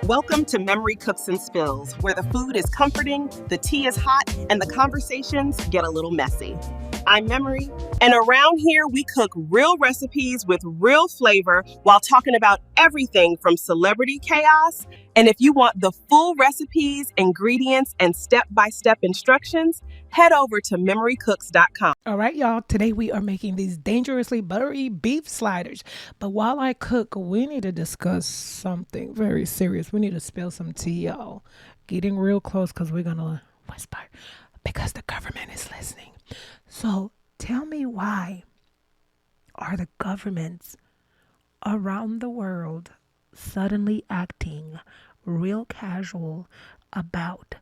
Welcome to Memory Cooks and Spills, where the food is comforting, the tea is hot, and the conversations get a little messy. I'm Memory, and around here we cook real recipes with real flavor while talking about everything from celebrity chaos. And if you want the full recipes, ingredients, and step-by-step instructions, head over to memorycooks.com. All right, y'all. Today we are making these dangerously buttery beef sliders. But while I cook, we need to discuss something very serious. We need to spill some tea, y'all. Getting real close because we're going to whisper because the government is listening. So tell me, why are the governments around the world suddenly acting real casual about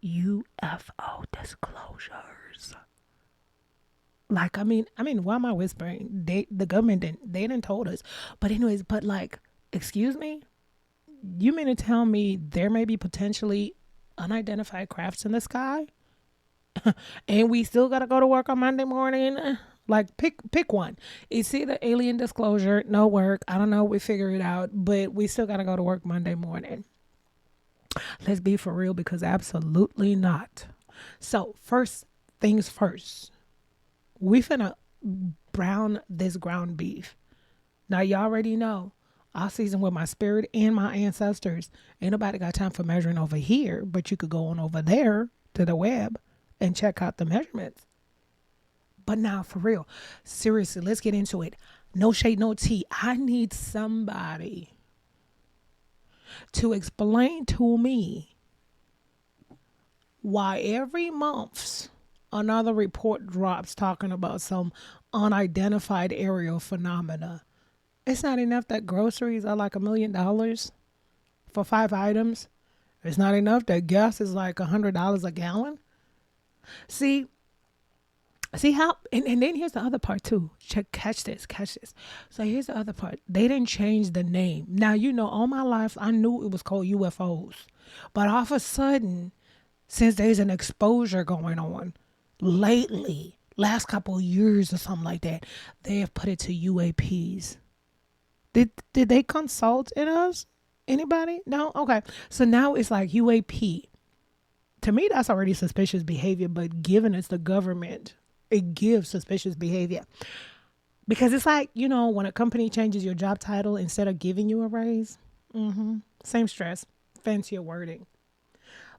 UFO disclosures? Like, I mean, why am I whispering? The government didn't told us. But anyways, excuse me? You mean to tell me there may be potentially unidentified crafts in the sky? And we still gotta go to work on Monday morning? Like, pick one. It's either alien disclosure, no work. I don't know, we figure it out, but we still gotta go to work Monday morning. Let's be for real, because absolutely not. So first things first. We finna brown this ground beef. Now, you already know I season with my spirit and my ancestors. Ain't nobody got time for measuring over here, but you could go on over there to the web and check out the measurements. But now, for real, seriously, let's get into it. No shade, no tea. I need somebody to explain to me why every month another report drops talking about some unidentified aerial phenomena. It's not enough that groceries are like $1 million for 5 items. It's not enough that gas is like $100 a gallon. See how, and then here's the other part too. Catch this. So here's the other part. They didn't change the name. Now, all my life I knew it was called UFOs. But all of a sudden, since there's an exposure going on lately, last couple of years or something like that, they have put it to UAPs. Did they consult in us? Anybody? No? Okay. So now it's like UAP. To me, that's already suspicious behavior, but given it's the government, it gives suspicious behavior. Because it's like, when a company changes your job title instead of giving you a raise. Same stress, fancier wording.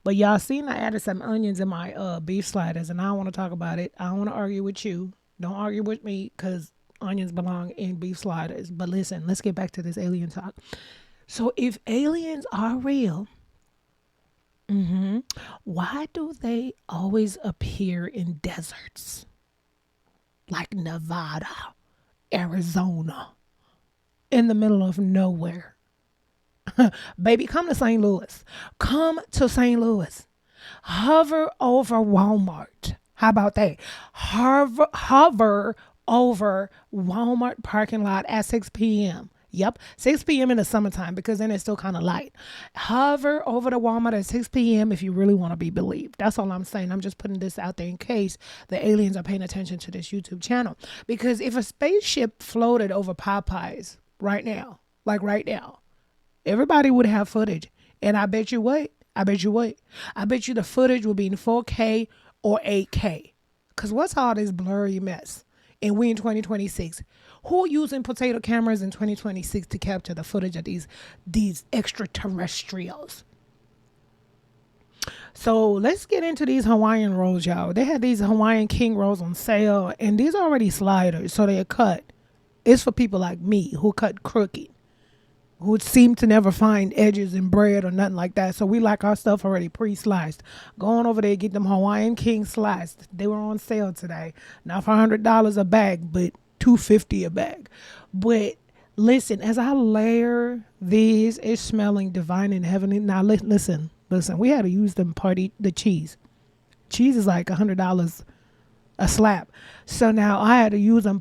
But y'all seen I added some onions in my beef sliders, and I don't want to talk about it. I don't want to argue with you. Don't argue with me, because onions belong in beef sliders. But listen, let's get back to this alien talk. So if aliens are real, why do they always appear in deserts? Like Nevada, Arizona, in the middle of nowhere. Baby, come to St. Louis. Come to St. Louis. Hover over Walmart. How about that? Hover over Walmart parking lot at 6 p.m. Yep, 6 p.m. in the summertime, because then it's still kind of light. Hover over the Walmart at 6 p.m. if you really want to be believed. That's all I'm saying. I'm just putting this out there in case the aliens are paying attention to this YouTube channel. Because if a spaceship floated over Popeyes right now, everybody would have footage. And I bet you the footage would be in 4K or 8K. Because what's all this blurry mess? And we in 2026. Who using potato cameras in 2026 to capture the footage of these extraterrestrials? So let's get into these Hawaiian rolls, y'all. They had these Hawaiian King rolls on sale, and these are already sliders, so they're cut. It's for people like me who cut crooked, who seem to never find edges in bread or nothing like that. So we like our stuff already pre-sliced. Go on over there, get them Hawaiian King sliced. They were on sale today. Not for $100 a bag, but $2.50 a bag. But listen, as I layer these, it's smelling divine and heavenly. Now listen. We had to use the cheese. Cheese is like $100 a slab. So now I had to use them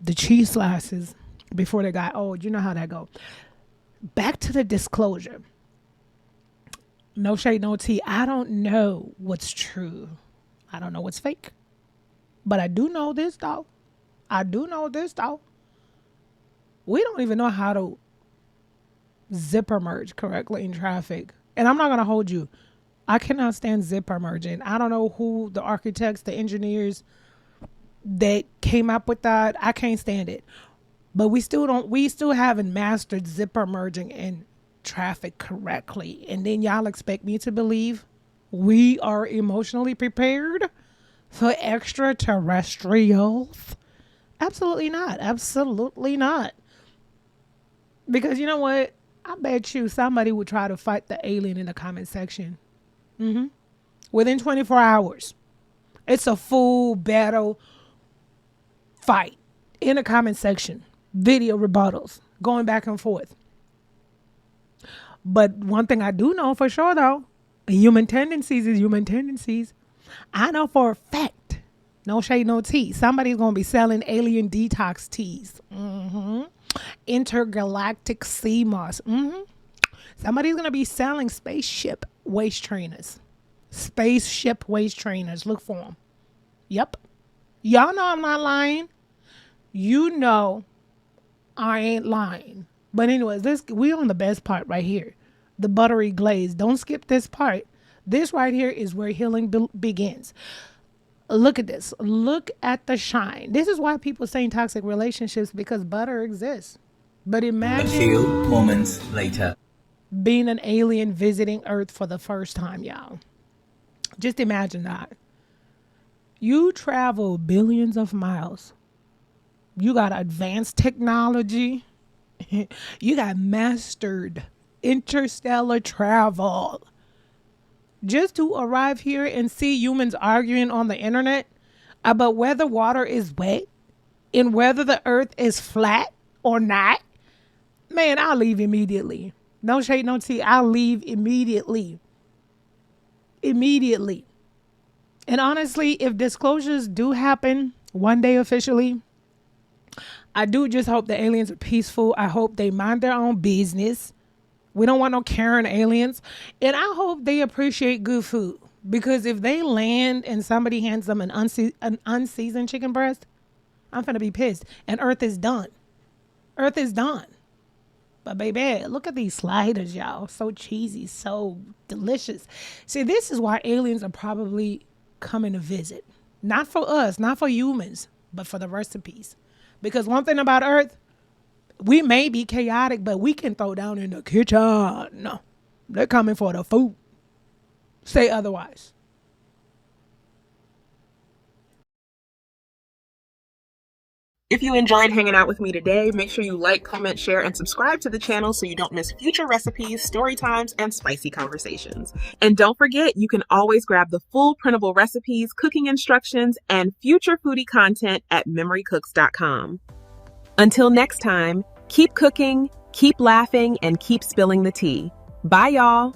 the cheese slices before they got old. You know how that go. Back to the disclosure. No shade, no tea. I don't know what's true. I don't know what's fake. But I do know this, though. We don't even know how to zipper merge correctly in traffic. And I'm not going to hold you. I cannot stand zipper merging. I don't know who the architects, the engineers that came up with that. I can't stand it. But we still haven't mastered zipper merging in traffic correctly. And then y'all expect me to believe we are emotionally prepared for extraterrestrials? Absolutely not. Absolutely not. Because you know what? I bet you somebody would try to fight the alien in the comment section. Within 24 hours. It's a full battle fight in the comment section. Video rebuttals going back and forth. But one thing I do know for sure, though, human tendencies is human tendencies. I know for a fact, no shade, no tea, somebody's going to be selling alien detox teas. Intergalactic sea moss. Somebody's going to be selling spaceship waist trainers. Spaceship waist trainers. Look for them. Yep. Y'all know I'm not lying. You know I ain't lying. But anyways, we on the best part right here. The buttery glaze. Don't skip this part. This right here is where healing begins. Look at this. Look at the shine. This is why people say in toxic relationships, because butter exists. But imagine a few moments later, being an alien visiting Earth for the first time, y'all. Just imagine that. You travel billions of miles. You got advanced technology. You got mastered interstellar travel. Just to arrive here and see humans arguing on the internet about whether water is wet and whether the earth is flat or not. Man, I'll leave immediately. No shade, no tea. I'll leave immediately. Immediately. And honestly, if disclosures do happen one day officially, I do just hope the aliens are peaceful. I hope they mind their own business. We don't want no Karen aliens. And I hope they appreciate good food. Because if they land and somebody hands them an unseasoned chicken breast, I'm finna be pissed. And Earth is done. Earth is done. But baby, look at these sliders, y'all. So cheesy, so delicious. See, this is why aliens are probably coming to visit. Not for us, not for humans, but for the recipes. Because one thing about Earth, we may be chaotic, but we can throw down in the kitchen. No, they're coming for the food. Say otherwise. If you enjoyed hanging out with me today, make sure you like, comment, share, and subscribe to the channel so you don't miss future recipes, story times, and spicy conversations. And don't forget, you can always grab the full printable recipes, cooking instructions, and future foodie content at memorycooks.com. Until next time, keep cooking, keep laughing, and keep spilling the tea. Bye, y'all.